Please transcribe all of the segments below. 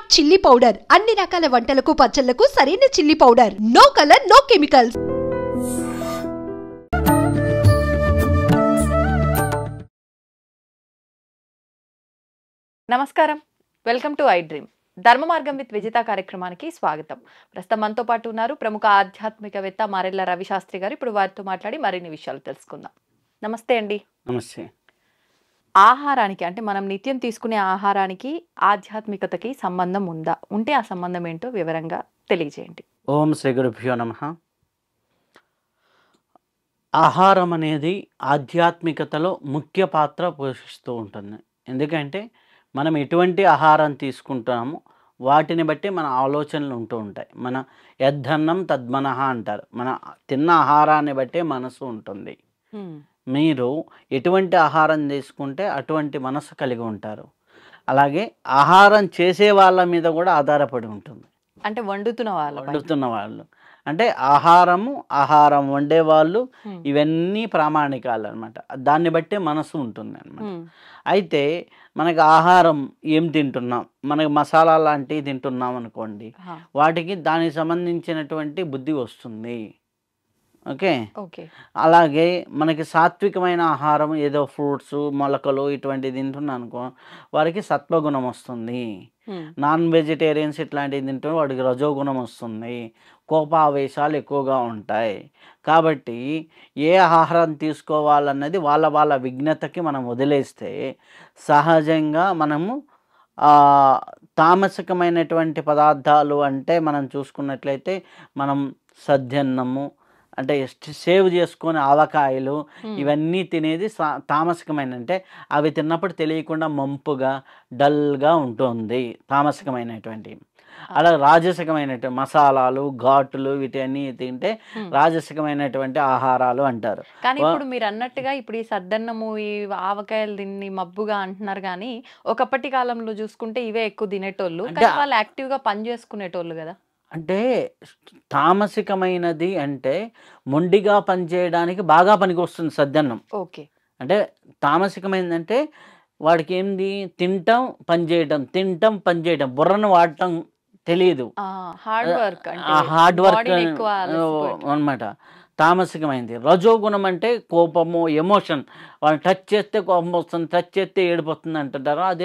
Smart chilli powder అన్ని రకాల వంటలకు పచ్చళ్లకు సరైన chilli powder. No colour, no chemicals. నమస్కారం, వెల్కమ్ టు ఐ డ్రీమ్. ధర్మ మార్గం విత్ విజిత కార్యక్రమానికి స్వాగతం. ప్రస్తుతం మనతో పాటు ఉన్నారు ప్రముఖ ఆధ్యాత్మికవేత్త మారెళ్ల రవిశాస్త్రి గారు. ఇప్పుడు వారితో మాట్లాడి మరిన్ని విషయాలు తెలుసుకుందాం. నమస్తే అండి. నమస్తే. ఆహారానికి అంటే మనం నిత్యం తీసుకునే ఆహారానికి ఆధ్యాత్మికతకి సంబంధం ఉందా? ఉంటే ఆ సంబంధం ఏంటో వివరంగా తెలియజేయండి. ఓం శ్రీ గురుభ్యో నమః. ఆహారం అనేది ఆధ్యాత్మికతలో ముఖ్య పాత్ర పోషిస్తూ ఉంటుంది. ఎందుకంటే మనం ఎటువంటి ఆహారం తీసుకుంటామో వాటిని బట్టి మన ఆలోచనలు ఉంటూ ఉంటాయి. మన యద్ధన్నం తద్మనః అంటారు. మన తిన్న ఆహారాన్ని బట్టే మనసు ఉంటుంది. మీరు ఎటువంటి ఆహారం తీసుకుంటే అటువంటి మనసు కలిగి ఉంటారు. అలాగే ఆహారం చేసే వాళ్ళ మీద కూడా ఆధారపడి ఉంటుంది. అంటే వండుతున్న వాళ్ళు అంటే ఆహారం వండేవాళ్ళు ఇవన్నీ ప్రామాణికాలు అనమాట. దాన్ని బట్టే మనసు ఉంటుంది అనమాట. అయితే మనకి ఆహారం ఏం తింటున్నాం, మనకి మసాలా లాంటివి తింటున్నాం అనుకోండి, వాటికి దానికి సంబంధించినటువంటి బుద్ధి వస్తుంది. ఓకే. అలాగే మనకి సాత్వికమైన ఆహారం ఏదో ఫ్రూట్స్, మొలకలు ఇటువంటివి తింటున్నాం అనుకో, వారికి సత్వగుణం వస్తుంది. నాన్ వెజిటేరియన్స్ ఇట్లాంటివి తింటే వాడికి రజోగుణం వస్తుంది. కోపావేశాలు ఎక్కువగా ఉంటాయి. కాబట్టి ఏ ఆహారం తీసుకోవాలన్నది వాళ్ళ విజ్ఞతకి మనం వదిలేస్తే సహజంగా మనము తామసికమైనటువంటి పదార్థాలు అంటే మనం చూసుకున్నట్లయితే మనం సద్దన్నము అంటే సేవ్ చేసుకొని ఆవకాయలు ఇవన్నీ తినేది తామసికమైన, అంటే అవి తిన్నప్పుడు తెలియకుండా మంపుగా డల్గా ఉంటుంది తామసికమైనటువంటి. అలా రాజసికమైనటువంటి మసాలాలు, ఘాటులు వీటన్నీ తింటే రాజసికమైనటువంటి ఆహారాలు అంటారు. కానీ ఇప్పుడు మీరు అన్నట్టుగా ఇప్పుడు ఈ సద్దన్నము, ఈ ఆవకాయలు తిని మబ్బుగా అంటున్నారు. కానీ ఒకప్పటి కాలంలో చూసుకుంటే ఇవే ఎక్కువ తినేటోళ్ళు, కానీ వాళ్ళు యాక్టివ్గా పని చేసుకునేటోళ్ళు కదా. అంటే తామసికమైనది అంటే మొండిగా పనిచేయడానికి బాగా పనికి వస్తుంది సద్దన్నం. ఓకే. అంటే తామసికమైందంటే వాడికి ఏంది, తింటాం పని చేయడం, బుర్రను వాడటం తెలియదు. హార్డ్ వర్క్ అనమాట తామసికమైంది. రజోగుణం అంటే కోపము, ఎమోషన్. వాళ్ళని టచ్ చేస్తే కోపం వస్తుంది, టచ్ చేస్తే ఏడిపోతుంది అంటుంటారు, అది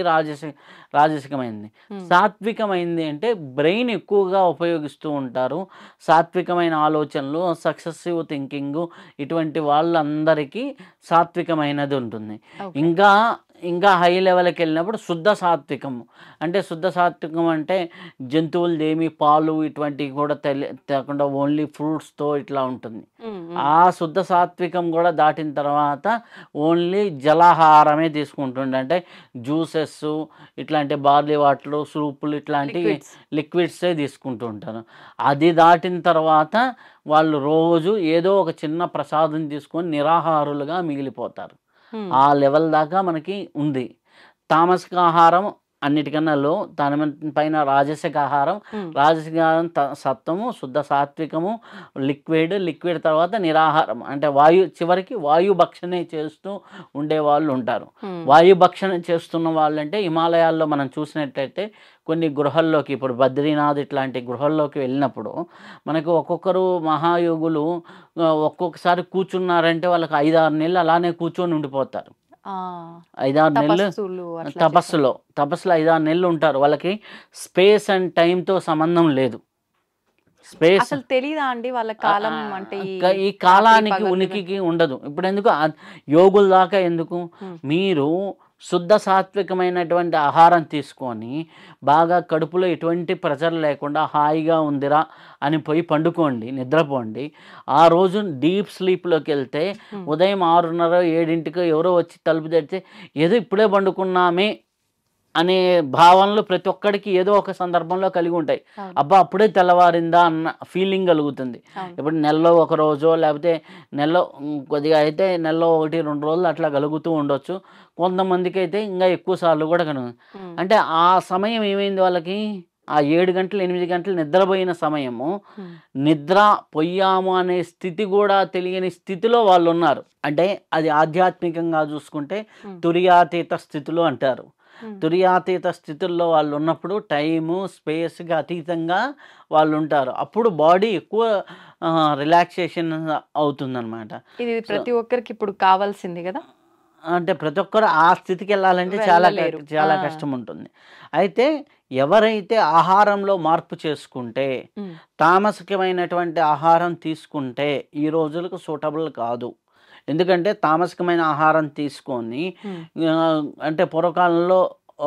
రాజసికమైంది. సాత్వికమైంది అంటే బ్రెయిన్ ఎక్కువగా ఉపయోగిస్తూ ఉంటారు. సాత్వికమైన ఆలోచనలు, సక్సెసివ్ థింకింగ్, ఇటువంటి వాళ్ళందరికీ సాత్వికమైనది ఉంటుంది. ఇంకా హై లెవెల్కి వెళ్ళినప్పుడు శుద్ధ సాత్వికము. అంటే శుద్ధ సాత్వికం అంటే జంతువులదేమి, పాలు ఇటువంటివి కూడా తెలియకుండా ఓన్లీ ఫ్రూట్స్తో ఇట్లా ఉంటుంది. ఆ శుద్ధ సాత్వికం కూడా దాటిన తర్వాత ఓన్లీ జలాహారమే తీసుకుంటుండే, అంటే జ్యూసెస్ ఇట్లాంటి బార్లీ వాటర్, సూపులు ఇట్లాంటి లిక్విడ్సే తీసుకుంటూ ఉంటారు. అది దాటిన తర్వాత వాళ్ళు రోజు ఏదో ఒక చిన్న ప్రసాదం తీసుకొని నిరాహారులుగా మిగిలిపోతారు. ఆ లెవెల్ దాకా మనకి ఉంది. తామసిక ఆహారం అన్నిటికన్నా లో, దాని పైన రాజసిక ఆహారం సత్వము, శుద్ధ సాత్వికము, లిక్విడ్ తర్వాత నిరాహారం, అంటే చివరికి వాయు భక్షణ చేస్తూ ఉండేవాళ్ళు ఉంటారు. వాయు భక్షణ చేస్తున్న వాళ్ళు అంటే హిమాలయాల్లో మనం చూసినట్లయితే కొన్ని గృహాల్లోకి, ఇప్పుడు బద్రీనాథ్ ఇట్లాంటి గృహాల్లోకి వెళ్ళినప్పుడు మనకు ఒక్కొక్కరు మహాయోగులు ఒక్కొక్కసారి కూర్చున్నారంటే వాళ్ళకి 5-6 నెలలు అలానే కూర్చొని ఉండిపోతారు. 5-6 నెలలు తపస్సులో 5-6 నెలలు ఉంటారు. వాళ్ళకి స్పేస్ అండ్ టైంతో సంబంధం లేదు. స్పేస్ అసలు తెలీదా అండి వాళ్ళ కాలం, అంటే ఈ కాలానికి ఉనికికి ఉండదు. ఇప్పుడు ఎందుకు యోగుల దాకా ఎందుకు, మీరు శుద్ధ సాత్వికమైనటువంటి ఆహారం తీసుకొని బాగా కడుపులో ఎటువంటి ప్రెజర్ లేకుండా హాయిగా ఉందిరా అని పోయి పండుకోండి, నిద్రపోండి. ఆ రోజు డీప్ స్లీప్లోకి వెళ్తే ఉదయం 6:30-7 ఎవరో వచ్చి తలుపు తెరిస్తే ఏదో ఇప్పుడే పండుకున్నామే అనే భావనలు ప్రతి ఒక్కడికి ఏదో ఒక సందర్భంలో కలిగి ఉంటాయి. అబ్బా అప్పుడే తెల్లవారిందా అన్న ఫీలింగ్ కలుగుతుంది. ఇప్పుడు నెలలో ఒక రోజో లేకపోతే నెలలో కొద్దిగా అయితే నెలలో 1-2 రోజులు అట్లా కలుగుతూ ఉండొచ్చు. కొంతమందికి అయితే ఇంకా ఎక్కువ సార్లు కూడా కలుగు. అంటే ఆ సమయం ఏమైంది వాళ్ళకి, ఆ 7 గంటలు 8 గంటలు నిద్రపోయిన సమయము, నిద్ర పోయాము అనే స్థితి కూడా తెలియని స్థితిలో వాళ్ళు ఉన్నారు. అంటే అది ఆధ్యాత్మికంగా చూసుకుంటే తురియాతీత స్థితిలో అంటారు. తురియాతీత స్థితుల్లో వాళ్ళు ఉన్నప్పుడు టైము స్పేస్కి అతీతంగా వాళ్ళు ఉంటారు. అప్పుడు బాడీ ఎక్కువ రిలాక్సేషన్ అవుతుందన్నమాట. ఇది ప్రతి ఒక్కరికి ఇప్పుడు కావాల్సింది కదా. అంటే ప్రతి ఒక్కరు ఆ స్థితికి వెళ్ళాలంటే చాలా కష్టం ఉంటుంది. అయితే ఎవరైతే ఆహారంలో మార్పు చేసుకుంటే, తామసికమైనటువంటి ఆహారం తీసుకుంటే ఈ రోజులకు సూటబుల్ కాదు. ఎందుకంటే తామసికమైన ఆహారం తీసుకొని అంటే పూర్వకాలంలో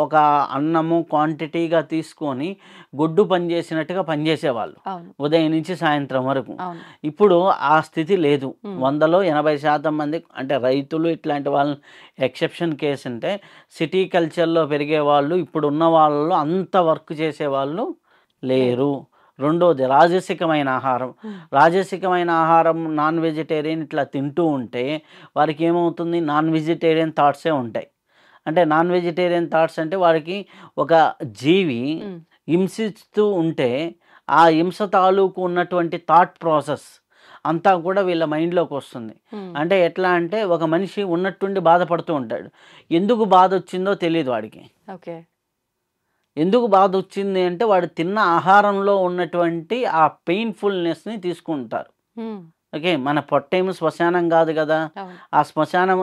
ఒక అన్నము క్వాంటిటీగా తీసుకొని గొడ్డు పనిచేసినట్టుగా పనిచేసేవాళ్ళు ఉదయం నుంచి సాయంత్రం వరకు. ఇప్పుడు ఆ స్థితి లేదు. 100లో 80% మంది అంటే రైతులు ఇట్లాంటి వాళ్ళని ఎక్సెప్షన్ కేసు. అంటే సిటీ కల్చర్లో పెరిగే వాళ్ళు ఇప్పుడు ఉన్న వాళ్ళలో అంత వర్క్ చేసేవాళ్ళు లేరు. రెండోది రాజసికమైన ఆహారం. రాజసికమైన ఆహారం నాన్ వెజిటేరియన్ ఇట్లా తింటూ ఉంటే వారికి ఏమవుతుంది, నాన్ వెజిటేరియన్ థాట్సే ఉంటాయి. అంటే నాన్ వెజిటేరియన్ థాట్స్ అంటే వారికి ఒక జీవి హింసిస్తూ ఉంటే ఆ హింస తాలూకు ఉన్నటువంటి థాట్ ప్రాసెస్ అంతా కూడా వీళ్ళ మైండ్లోకి వస్తుంది. అంటే ఎట్లా అంటే ఒక మనిషి ఉన్నట్టుండి బాధపడుతూ ఉంటాడు. ఎందుకు బాధ వచ్చిందో తెలియదు వాడికి. ఎందుకు బాధ వచ్చింది అంటే వాడు తిన్న ఆహారంలో ఉన్నటువంటి ఆ పెయిన్ఫుల్నెస్ని తీసుకుంటారు. ఓకే, మన పొట్టేమో శ్మశానం కాదు కదా. ఆ శ్మశానం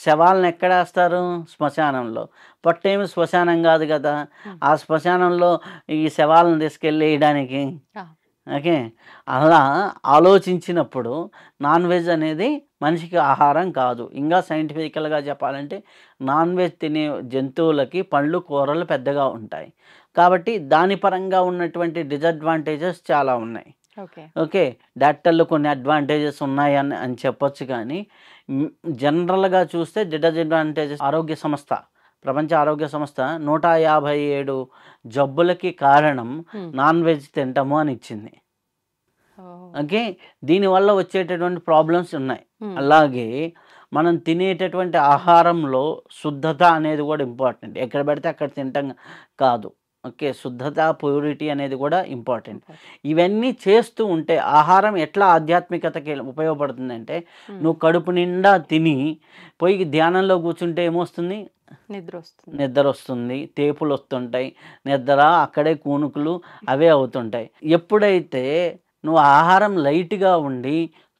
శవాలను ఎక్కడ వేస్తారు? శ్మశానంలో. పొట్టేమో శ్మశానం కాదు కదా. ఆ శ్మశానంలో ఈ శవాలను తీసుకెళ్ళి వేయడానికి. ఓకే, అలా ఆలోచించినప్పుడు నాన్ వెజ్ అనేది మనిషికి ఆహారం కాదు. ఇంకా సైంటిఫికల్గా చెప్పాలంటే నాన్ వెజ్ తినే జంతువులకి పండ్లు కూరలు పెద్దగా ఉంటాయి. కాబట్టి దాని పరంగా ఉన్నటువంటి డిసడ్వాంటేజెస్ చాలా ఉన్నాయి. ఓకే, డాక్టర్లు కొన్ని అడ్వాంటేజెస్ ఉన్నాయని అని చెప్పొచ్చు. కానీ జనరల్గా చూస్తే డిసడ్వాంటేజెస్ ప్రపంచ ఆరోగ్య సంస్థ 157 జబ్బులకి కారణం నాన్ వెజ్ తింటాము అని ఇచ్చింది. ఓకే, దీనివల్ల వచ్చేటటువంటి ప్రాబ్లమ్స్ ఉన్నాయి. అలాగే మనం తినేటటువంటి ఆహారంలో శుద్ధత అనేది కూడా ఇంపార్టెంట్. ఎక్కడ పెడితే అక్కడ తింటాం కాదు. ఓకే, శుద్ధత ప్యూరిటీ అనేది కూడా ఇంపార్టెంట్. ఇవన్నీ చేస్తూ ఉంటే ఆహారం ఎట్లా ఆధ్యాత్మికతకి ఉపయోగపడుతుందంటే, నువ్వు కడుపు నిండా తిని పోయి ధ్యానంలో కూర్చుంటే ఏమొస్తుంది? నిద్ర వస్తుంది, తేపులు వస్తుంటాయి, నిద్ర అక్కడే కూనుకులు అవే అవుతుంటాయి. ఎప్పుడైతే నువ్వు ఆహారం లైట్గా ఉండి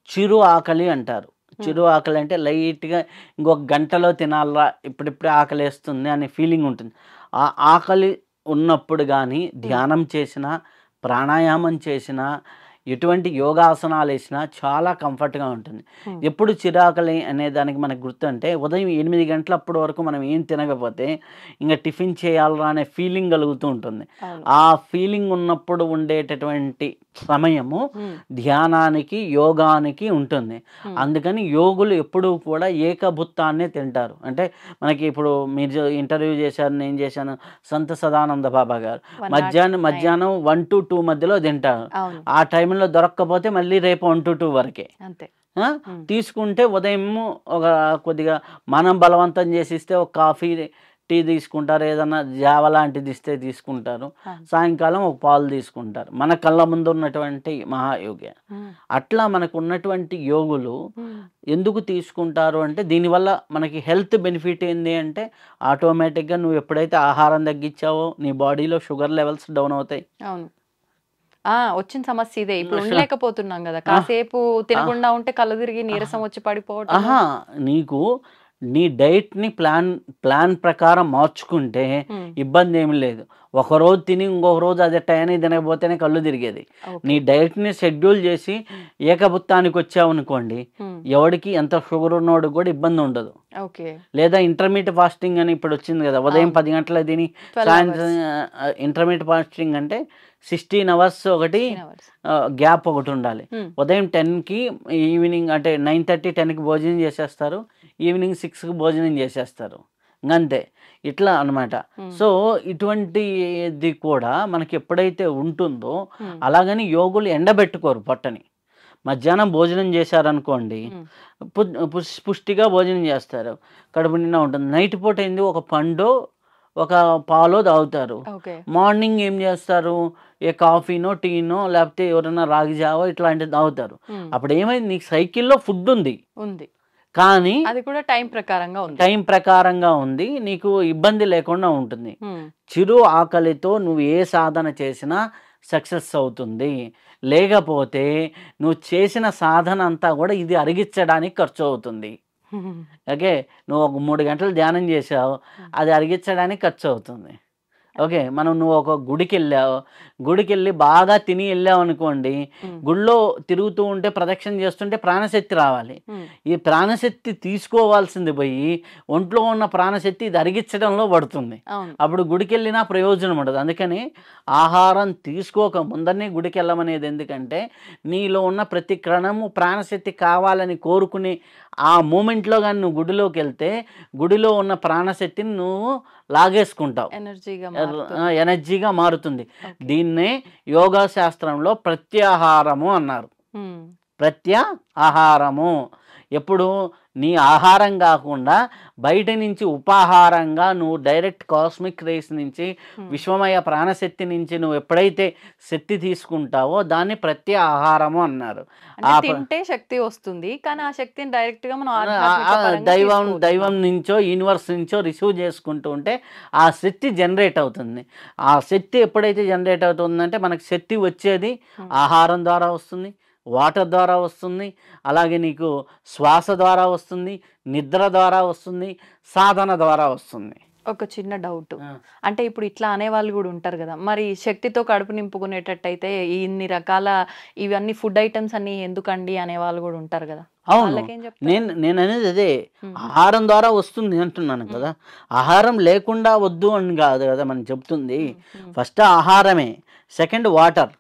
చిరు ఆకలి అంటారు. చిరు ఆకలి అంటే లైట్గా ఇంకొక గంటలో తినాలా, ఇప్పుడిప్పుడే ఆకలి వేస్తుంది అనే ఫీలింగ్ ఉంటుంది. ఆ ఆకలి ఉన్నప్పుడు కానీ ధ్యానం చేసినా, ప్రాణాయామం చేసినా, ఎటువంటి యోగాసనాలు వేసినా చాలా కంఫర్ట్గా ఉంటుంది. ఎప్పుడు చిరాకలి అనే దానికి మనకు గుర్తు అంటే ఉదయం 8 గంటలప్పటి వరకు మనం ఏం తినకపోతే ఇంకా టిఫిన్ చేయాలరా అనే ఫీలింగ్ కలుగుతూ ఉంటుంది. ఆ ఫీలింగ్ ఉన్నప్పుడు ఉండేటటువంటి సమయము ధ్యానానికి యోగానికి ఉంటుంది. అందుకని యోగులు ఎప్పుడూ కూడా ఏకభుత్తాన్నే తింటారు. అంటే మనకి ఇప్పుడు మీరు ఇంటర్వ్యూ చేశారు, నేను చేశాను, సంత సదానంద బాబా గారు మధ్యాహ్నం 1 to 2 మధ్యలో తింటారు. ఆ టైంలో దొరక్కపోతే మళ్ళీ రేపు 1 to 2 వరకే తీసుకుంటే, ఉదయం ఒక కొద్దిగా మనం బలవంతం చేసిస్తే ఒక కాఫీ టీ తీసుకుంటారు, ఏదన్నా జావ లాంటిది ఇస్తే తీసుకుంటారు, సాయంకాలం ఒక పాలు తీసుకుంటారు. మన కళ్ళ ముందు ఉన్నటువంటి మహాయోగి. అట్లా మనకు ఉన్నటువంటి యోగులు ఎందుకు తీసుకుంటారు అంటే, దీనివల్ల మనకి హెల్త్ బెనిఫిట్ ఏంది అంటే, ఆటోమేటిక్గా నువ్వు ఎప్పుడైతే ఆహారం తగ్గించావో నీ బాడీలో షుగర్ లెవెల్స్ డౌన్ అవుతాయి. వచ్చిన సమస్య ఇదే. ఇప్పుడు ఉండలేకపోతున్నాం కదా, కాసేపు తినకుండా ఉంటే కళ్ళు తిరిగి నీరసం వచ్చి పడిపోవడం. నీకు నీ డైట్ని ప్లాన్ ప్రకారం మార్చుకుంటే ఇబ్బంది ఏమి లేదు. ఒకరోజు తిని ఇంకొక రోజు అదే టైంకి తినకపోతేనే కళ్ళు తిరిగేది. నీ డైట్ని షెడ్యూల్ చేసి ఏకభుత్తానికి వచ్చావు అనుకోండి, ఎవడికి ఎంత షుగర్ ఉన్నోడికి కూడా ఇబ్బంది ఉండదు. లేదా ఇంటర్మీడియట్ ఫాస్టింగ్ అని ఇప్పుడు వచ్చింది కదా, ఉదయం 10 గంటల తిని సాయంత్రం. ఇంటర్మీడియట్ ఫాస్టింగ్ అంటే 16 అవర్స్ ఒకటి గ్యాప్ ఒకటి ఉండాలి. ఉదయం 10కి, ఈవినింగ్ అంటే 9:30, 10కి భోజనం చేసేస్తారు, ఈవినింగ్ 6కి భోజనం చేసేస్తారు, ఇంకంతే. ఇట్లా అనమాట. సో ఇటువంటిది కూడా మనకి ఎప్పుడైతే ఉంటుందో, అలాగని యోగులు ఎండబెట్టుకోరు పొట్టని. మధ్యాహ్నం భోజనం చేశారనుకోండి, పుష్టిగా భోజనం చేస్తారు, కడుపు నిండా ఉంటుంది. నైట్ పూట ఏంది, ఒక పండు ఒక పాలో తాగుతారు. మార్నింగ్ ఏం చేస్తారు, ఏ కాఫీనో టీనో లేకపోతే ఎవరైనా రాగి జావో ఇట్లాంటివి తాగుతారు. అప్పుడు ఏమైంది, నీకు సైకిల్లో ఫుడ్ ఉంది, కానీ అది కూడా టైం ప్రకారంగా ఉంది. టైం ప్రకారంగా ఉంది, నీకు ఇబ్బంది లేకుండా ఉంటుంది. చిరు ఆకలితో నువ్వు ఏ సాధన చేసినా సక్సెస్ అవుతుంది. లేకపోతే నువ్వు చేసిన సాధన అంతా కూడా ఇది అరిగించడానికి ఖర్చు అవుతుంది. ఓకే, నువ్వు ఒక 3 గంటలు ధ్యానం చేసావు, అది అరిగించడానికి ఖర్చు అవుతుంది. ఓకే, నువ్వు ఒక గుడికి వెళ్ళావు, గుడికి వెళ్ళి బాగా తిని వెళ్ళావు అనుకోండి, గుడిలో తిరుగుతూ ఉంటే ప్రదక్షిణ చేస్తుంటే ప్రాణశక్తి రావాలి. ఈ ప్రాణశక్తి తీసుకోవాల్సింది పోయి ఒంట్లో ఉన్న ప్రాణశక్తి ఇది అరిగించడంలో పడుతుంది. అప్పుడు గుడికి వెళ్ళినా ప్రయోజనం ఉండదు. అందుకని ఆహారం తీసుకోక ముందరనే గుడికి వెళ్ళమనేది ఎందుకంటే నీలో ఉన్న ప్రతి క్షణము ప్రాణశక్తి కావాలని కోరుకుని ఆ మూమెంట్లో కానీ నువ్వు గుడిలోకి వెళ్తే గుడిలో ఉన్న ప్రాణశక్తిని నువ్వు లాగేసుకుంటావు, ఎనర్జీగా మారుతుంది. దీన్నే యోగా శాస్త్రంలో ప్రత్యాహారము అన్నారు. ప్రత్యాహారము ఎప్పుడు నీ ఆహారం కాకుండా బయట నుంచి ఉపాహారంగా నువ్వు డైరెక్ట్ కాస్మిక్ రేస్ నుంచి విశ్వమయ ప్రాణశక్తి నుంచి నువ్వు ఎప్పుడైతే శక్తి తీసుకుంటావో దాన్ని ప్రత్యాహారము అన్నారు. తింటే శక్తి వస్తుంది, కానీ ఆ శక్తిని డైరెక్ట్ గా మనం దైవం నుంచో యూనివర్స్ నుంచో రిసీవ్ చేసుకుంటూ ఉంటే ఆ శక్తి జనరేట్ అవుతుంది. ఆ శక్తి ఎప్పుడైతే జనరేట్ అవుతుందంటే మనకు శక్తి వచ్చేది ఆహారం ద్వారా వస్తుంది, వాటర్ ద్వారా వస్తుంది, అలాగే నీకు శ్వాస ద్వారా వస్తుంది, నిద్ర ద్వారా వస్తుంది, సాధన ద్వారా వస్తుంది. ఒక చిన్న డౌట్, అంటే ఇప్పుడు ఇట్లా అనేవాళ్ళు కూడా ఉంటారు కదా, మరి శక్తితో కడుపు నింపుకునేటట్టయితే ఇన్ని రకాల ఇవన్నీ ఫుడ్ ఐటమ్స్ అన్ని ఎందుకండి అనేవాళ్ళు కూడా ఉంటారు కదా. అవును, నేను అనేది అదే, ఆహారం ద్వారా వస్తుంది అంటున్నాను కదా. ఆహారం లేకుండా వద్దు అని కాదు కదా మనం చెప్తుంది. ఫస్ట్ ఆహారమే, సెకండ్ వాటర్,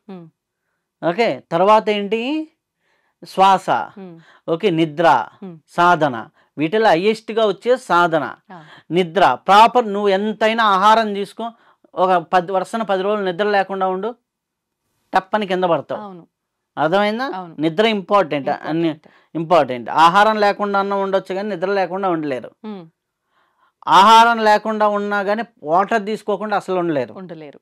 ఓకే, తర్వాత ఏంటి శ్వాస, ఓకే, నిద్ర, సాధన. వీటిలో హైయెస్ట్గా వచ్చే సాధన నిద్ర. ప్రాపర్ నువ్వు ఎంతైనా ఆహారం తీసుకో, ఒక 10 రోజులు నిద్ర లేకుండా ఉండు, టప్పని కింద పడతావు. అర్థమైందా? నిద్ర ఇంపార్టెంట్, అన్ని ఇంపార్టెంట్. ఆహారం లేకుండా అన్న ఉండొచ్చు కానీ నిద్ర లేకుండా ఉండలేరు. ఆహారం లేకుండా ఉన్నా కానీ వాటర్ తీసుకోకుండా అసలు ఉండలేరు.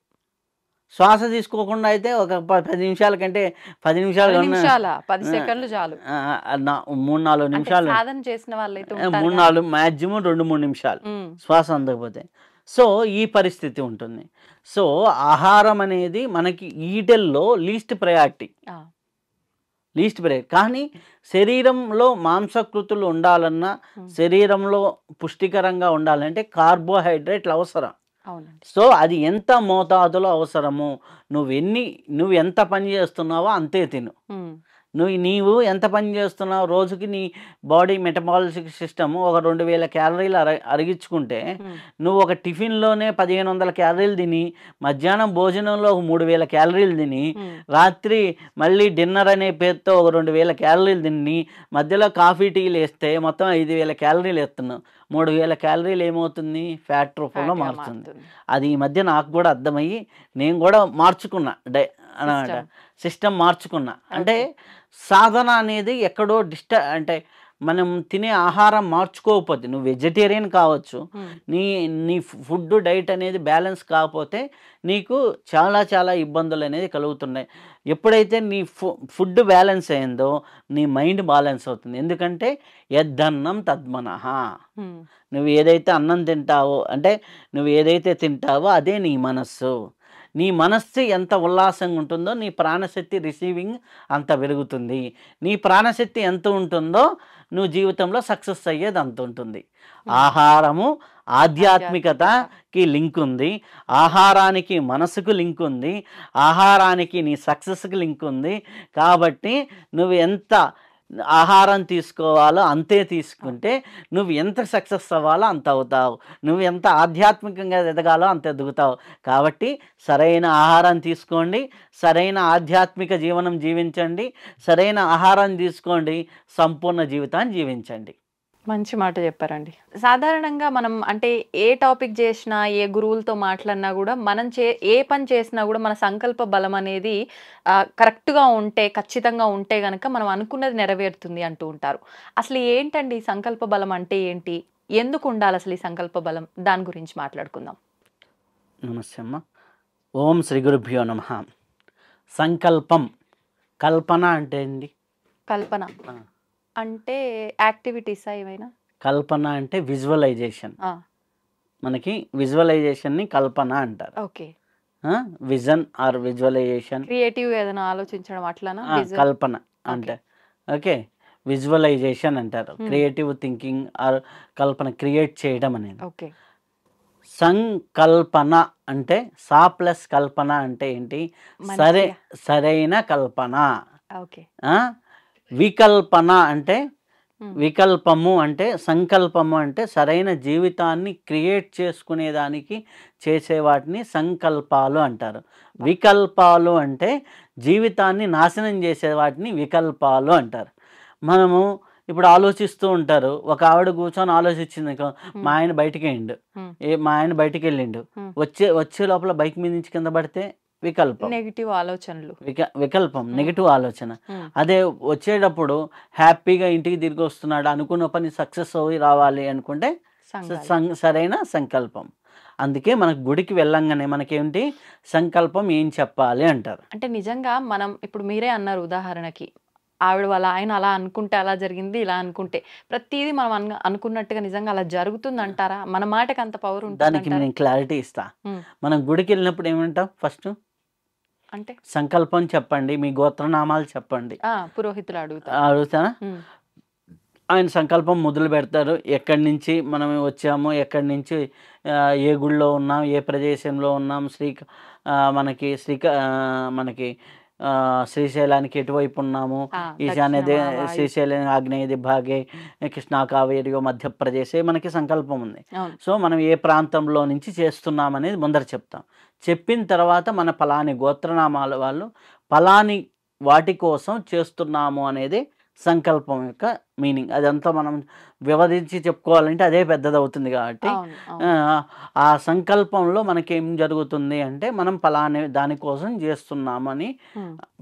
శ్వాస తీసుకోకుండా అయితే ఒక 10 నిమిషాల కంటే 10 నిమిషాలు 10 సెకండ్లు చాలు, 3-4 నిమిషాలు సాధన చేసిన వాళ్ళైతే 3-4 మ్యాక్సిమం 2-3 నిమిషాలు శ్వాస అందకపోతే. సో ఈ పరిస్థితి ఉంటుంది. సో ఆహారం అనేది మనకి ఈటెల్లో లీస్ట్ ప్రయారిటీ. కానీ శరీరంలో మాంసకృతులు ఉండాలన్నా, శరీరంలో పుష్టికరంగా ఉండాలంటే కార్బోహైడ్రేట్లు అవసరం. సో అది ఎంత మోతాదులో అవసరము, నువ్వు ఎంత పని చేస్తున్నావో అంతే తిను. నీవు ఎంత పని చేస్తున్నావు, రోజుకి నీ బాడీ మెటబాలిక్ సిస్టమ్ ఒక 2000 క్యాలరీలు అరిగించుకుంటే నువ్వు ఒక టిఫిన్లోనే 1500 క్యాలరీలు తిని, మధ్యాహ్నం భోజనంలో ఒక 3000 క్యాలరీలు తిని, రాత్రి మళ్ళీ డిన్నర్ అనే పేరుతో ఒక 2000 క్యాలరీలు తిని, మధ్యలో కాఫీ టీలు వేస్తే మొత్తం 5000 క్యాలరీలు వేస్తున్నావు. 3000 క్యాలరీలు ఏమవుతుంది, ఫ్యాట్ రూపంలో మారుతుంది. అది ఈ మధ్య నాకు కూడా అర్థమయ్యి నేను కూడా మార్చుకున్నా అన్నమాట, సిస్టమ్ మార్చుకున్నా. అంటే సాధన అనేది ఎక్కడో అంటే మనం తినే ఆహారం మార్చుకోకపోతే, నువ్వు వెజిటేరియన్ కావచ్చు, నీ ఫుడ్ డైట్ అనేది బ్యాలెన్స్ కాకపోతే నీకు చాలా ఇబ్బందులు అనేది కలుగుతున్నాయి. ఎప్పుడైతే నీ ఫుడ్ బ్యాలెన్స్ అయిందో నీ మైండ్ బ్యాలెన్స్ అవుతుంది. ఎందుకంటే యద్దన్నం తద్మనః. నువ్వు ఏదైతే అన్నం తింటావో, అంటే నువ్వు ఏదైతే తింటావో అదే నీ మనస్సు. నీ మనస్సు ఎంత ఉల్లాసంగా ఉంటుందో నీ ప్రాణశక్తి రిసీవింగ్ అంత పెరుగుతుంది. నీ ప్రాణశక్తి ఎంత ఉంటుందో నువ్వు జీవితంలో సక్సెస్ అయ్యేది అంత ఉంటుంది. ఆహారము ఆధ్యాత్మికతకి లింక్ ఉంది, ఆహారానికి మనసుకు లింక్ ఉంది, ఆహారానికి నీ సక్సెస్కి లింక్ ఉంది. కాబట్టి నువ్వు ఎంత ఆహారం తీసుకోవాలో అంతే తీసుకుంటే నువ్వు ఎంత సక్సెస్ అవ్వాలో అంత అవుతావు, నువ్వు ఎంత ఆధ్యాత్మికంగా ఎదగాలో అంత ఎదుగుతావు. కాబట్టి సరైన ఆహారం తీసుకోండి, సరైన ఆధ్యాత్మిక జీవనం జీవించండి, సరైన ఆహారం తీసుకోండి, సంపూర్ణ జీవితాన్ని జీవించండి. మంచి మాట చెప్పారండి. సాధారణంగా మనం అంటే ఏ టాపిక్ చేసినా, ఏ గురువులతో మాట్లాడినా కూడా మనం ఏ పని చేసినా కూడా మన సంకల్ప బలం అనేది కరెక్ట్గా ఉంటే, ఖచ్చితంగా ఉంటే కనుక మనం అనుకున్నది నెరవేరుతుంది అంటూ ఉంటారు. అసలు ఏంటండి సంకల్ప బలం అంటే ఏంటి, ఎందుకు ఉండాలి అసలు ఈ సంకల్ప బలం, దాని గురించి మాట్లాడుకుందాం. నమస్తే అమ్మ. ఓం శ్రీ గురుభ్యో నమః. సంకల్పం, కల్పన అంటే ఏంటి? కల్పన అంటే యాక్టివిటీసా ఏమైనా? కల్పన అంటే విజువలైజేషన్. మనకి విజువలైజేషన్ని కల్పన అంటారు. Okay. Vision or visualisation, creative ఏదైనా ఆలోచించడం అట్లానా? కల్పన అంటే ఓకే. విజువలైజేషన్ అంటారు. క్రియేటివ్ థింకింగ్ ఆర్ కల్పన, క్రియేట్ చేయడం అనేది. ఓకే. సంకల్పన అంటే సా ప్లస్ కల్పన అంటే ఏంటి? సరైన కల్పన. ఓకే. వికల్పన అంటే వికల్పము అంటే సంకల్పము అంటే సరైన జీవితాన్ని క్రియేట్ చేసుకునేదానికి చేసే వాటిని సంకల్పాలు అంటారు. వికల్పాలు అంటే జీవితాన్ని నాశనం చేసే వాటిని వికల్పాలు అంటారు. మనము ఇప్పుడు ఆలోచిస్తూ ఉంటారు, ఒక ఆవిడ కూర్చొని ఆలోచించింది, మా ఆయన బయటికి వెళ్ళిండు, మా ఆయన బయటికి వెళ్ళిండు, వచ్చే లోపల బైక్ మీద నుంచి కింద పడితే వికల్పం, నెగిటివ్ ఆలోచనలు, వికల్పం, నెగిటివ్ ఆలోచన. అదే వచ్చేటప్పుడు హ్యాపీగా ఇంటికి తిరిగి వస్తున్నాడు, అనుకున్న పని సక్సెస్ అవి రావాలి అనుకుంటే సరైన సంకల్పం. అందుకే మనకు గుడికి వెళ్ళంగానే మనకేంటి సంకల్పం ఏం చెప్పాలి అంటారు. అంటే నిజంగా మనం ఇప్పుడు మీరే అన్నారు ఉదాహరణకి, ఆవిడ వాళ్ళ ఆయన అలా అనుకుంటే అలా జరిగింది, ఇలా అనుకుంటే ప్రతిదీ మనం అనుకున్నట్టుగా నిజంగా అలా జరుగుతుంది అంటారా? మన మాటకి అంత పవర్ ఉంటుంది? దానికి నేను క్లారిటీ ఇస్తా. మనం గుడికి వెళ్ళినప్పుడు ఏమంటాం? ఫస్ట్ అంటే సంకల్పం చెప్పండి, మీ గోత్రనామాలు చెప్పండి. పురోహితులు అడుగుతానా? ఆయన సంకల్పం మొదలు పెడతారు. ఎక్కడి నుంచి మనం వచ్చాము, ఎక్కడి నుంచి ఏ గుళ్ళో ఉన్నాం, ఏ ప్రదేశంలో ఉన్నాం, మనకి శ్రీశైలానికి ఎటువైపు ఉన్నాము, ఈశాన్య శ్రీశైలం ఆగ్నేయ దిగ్భాగే కృష్ణా కావేరియో మధ్యప్రదేశే మనకి సంకల్పం ఉంది. సో మనం ఏ ప్రాంతంలో నుంచి చేస్తున్నాం అనేది ముందర చెప్తాం. చెప్పిన తర్వాత మన ఫలాని గోత్రనామాల వాళ్ళు ఫలాని వాటి కోసం చేస్తున్నాము అనేది సంకల్పం యొక్క మీనింగ్. అదంతా మనం వివరించి చెప్పుకోవాలంటే అదే పెద్దది అవుతుంది. కాబట్టి ఆ సంకల్పంలో మనకేం జరుగుతుంది అంటే మనం ఫలాని దానికోసం చేస్తున్నామని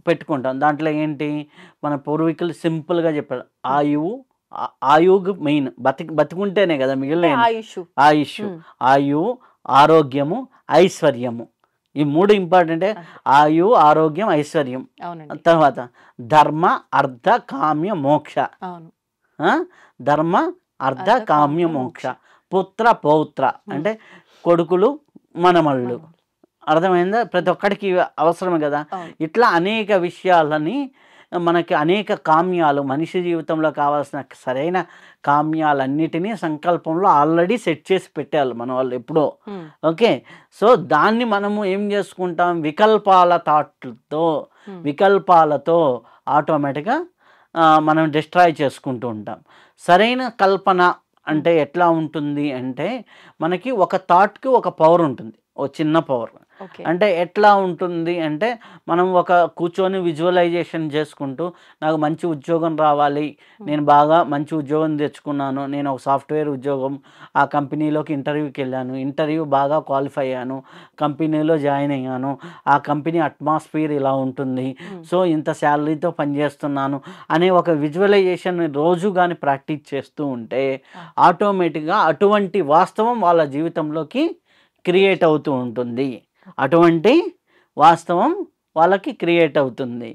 పెట్టుకుంటాం. దాంట్లో ఏంటి, మన పూర్వీకులు సింపుల్గా చెప్పారు, ఆయువు మెయిన్, బతికుంటేనే కదా మిగిలిన ఆయువు, ఆరోగ్యము, ఐశ్వర్యము, ఈ మూడు ఇంపార్టెంటే. ఆయు, ఆరోగ్యం, ఐశ్వర్యం. తర్వాత ధర్మ, అర్థ, కామ్య, మోక్ష. ధర్మ, అర్థ, కామ్య, మోక్ష. పుత్ర, పౌత్ర అంటే కొడుకులు, మనమళ్ళు. అర్థమైందా? ప్రతి ఒక్కడికి అవసరమే కదా. ఇట్లా అనేక విషయాలని మనకి అనేక కామ్యాలు, మనిషి జీవితంలో కావాల్సిన సరైన కామ్యాలన్నిటినీ సంకల్పంలో ఆల్రెడీ సెట్ చేసి పెట్టాలి మన వాళ్ళు ఎప్పుడో. ఓకే. సో దాన్ని మనము ఏం చేసుకుంటాం, వికల్పాలతో ఆటోమేటిక్గా మనం డిస్ట్రాయ్ చేసుకుంటూ ఉంటాం. సరైన కల్పన అంటే ఎట్లా ఉంటుంది అంటే, మనకి ఒక థాట్కి ఒక పవర్ ఉంటుంది, ఓ చిన్న పవర్. అంటే ఎట్లా ఉంటుంది అంటే, మనం ఒక కూర్చొని విజువలైజేషన్ చేసుకుంటూ నాకు మంచి ఉద్యోగం రావాలి, నేను బాగా మంచి ఉద్యోగం తెచ్చుకున్నాను, నేను ఒక సాఫ్ట్వేర్ ఉద్యోగం, ఆ కంపెనీలోకి ఇంటర్వ్యూకి వెళ్ళాను, ఇంటర్వ్యూ బాగా క్వాలిఫై అయ్యాను, కంపెనీలో జాయిన్ అయ్యాను, ఆ కంపెనీ అట్మాస్ఫియర్ ఇలా ఉంటుంది, సో ఇంత శాలరీతో పనిచేస్తున్నాను అనే ఒక విజువలైజేషన్ రోజు కానీ ప్రాక్టీస్ చేస్తూ ఉంటే ఆటోమేటిక్గా అటువంటి వాస్తవం వాళ్ళ జీవితంలోకి క్రియేట్ అవుతూ ఉంటుంది. అటువంటి వాస్తవం వాళ్ళకి క్రియేట్ అవుతుంది.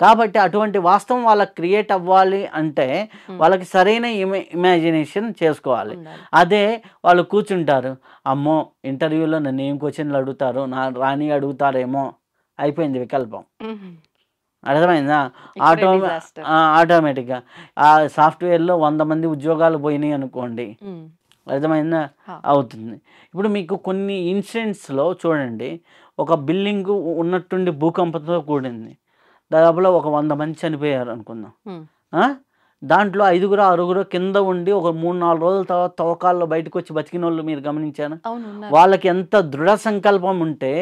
కాబట్టి అటువంటి వాస్తవం వాళ్ళకి క్రియేట్ అవ్వాలి అంటే వాళ్ళకి సరైన ఇమాజినేషన్ చేసుకోవాలి. అదే వాళ్ళు కూర్చుంటారు, అమ్మో ఇంటర్వ్యూలో నన్ను ఏం క్వశ్చన్లు అడుగుతారు, నా రాణి అడుగుతారేమో, అయిపోయింది వికల్పం. అర్థమైందా? ఆటోమేటిక్గా ఆ సాఫ్ట్వేర్లో 100 మంది ఉద్యోగాలు పోయినాయి అనుకోండి, అర్థమైందా? అవుతుంది. ఇప్పుడు మీకు కొన్ని ఇన్సిడెంట్స్లో చూడండి, ఒక బిల్డింగ్ ఉన్నట్టుండి భూకంపంతో కూడింది, దాదాపులో ఒక 100 మంది చనిపోయారు అనుకుందాం. దాంట్లో 5-6 కింద ఉండి ఒక 3-4 రోజుల తర్వాత తవ్వకాల్లో బయటకు వచ్చి బతికిన వాళ్ళు మీరు గమనించాను. వాళ్ళకి ఎంత దృఢ సంకల్పం ఉంటే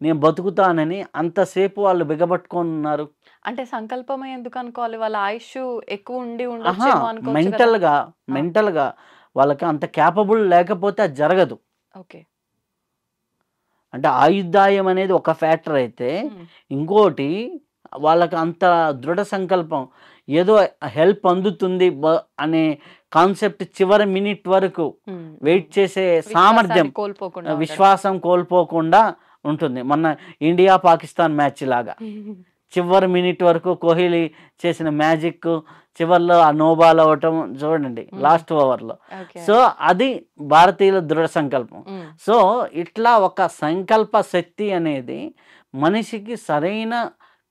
నేను బతుకుతానని అంతసేపు వాళ్ళు బిగబట్టుకొని ఉన్నారు. అంటే సంకల్పమే ఎందుకు అనుకోవాలి, వాళ్ళ ఆయుష్ ఎక్కువ ఉండి ఉండొచ్చేమో అనుకోవచ్చు. మెంటల్గా వాళ్ళకి అంత క్యాపబుల్ లేకపోతే అది జరగదు. ఓకే. అంటే ఆయుర్దాయం అనేది ఒక ఫ్యాక్టర్ అయితే, ఇంకోటి వాళ్ళకి అంత దృఢ సంకల్పం, ఏదో హెల్ప్ అందుతుంది అనే కాన్సెప్ట్ చివరి మినిట్ వరకు వెయిట్ చేసే సామర్థ్యం, విశ్వాసం కోల్పోకుండా ఉంటుంది. మొన్న ఇండియా పాకిస్తాన్ మ్యాచ్ లాగా చివరి మినిట్ వరకు కోహ్లీ చేసిన మ్యాజిక్, చివర్లో ఆ నోబాల్ అవ్వటం చూడండి లాస్ట్ ఓవర్లో. సో అది భారతీయుల దృఢ సంకల్పం. సో ఇట్లా ఒక సంకల్ప శక్తి అనేది మనిషికి సరైన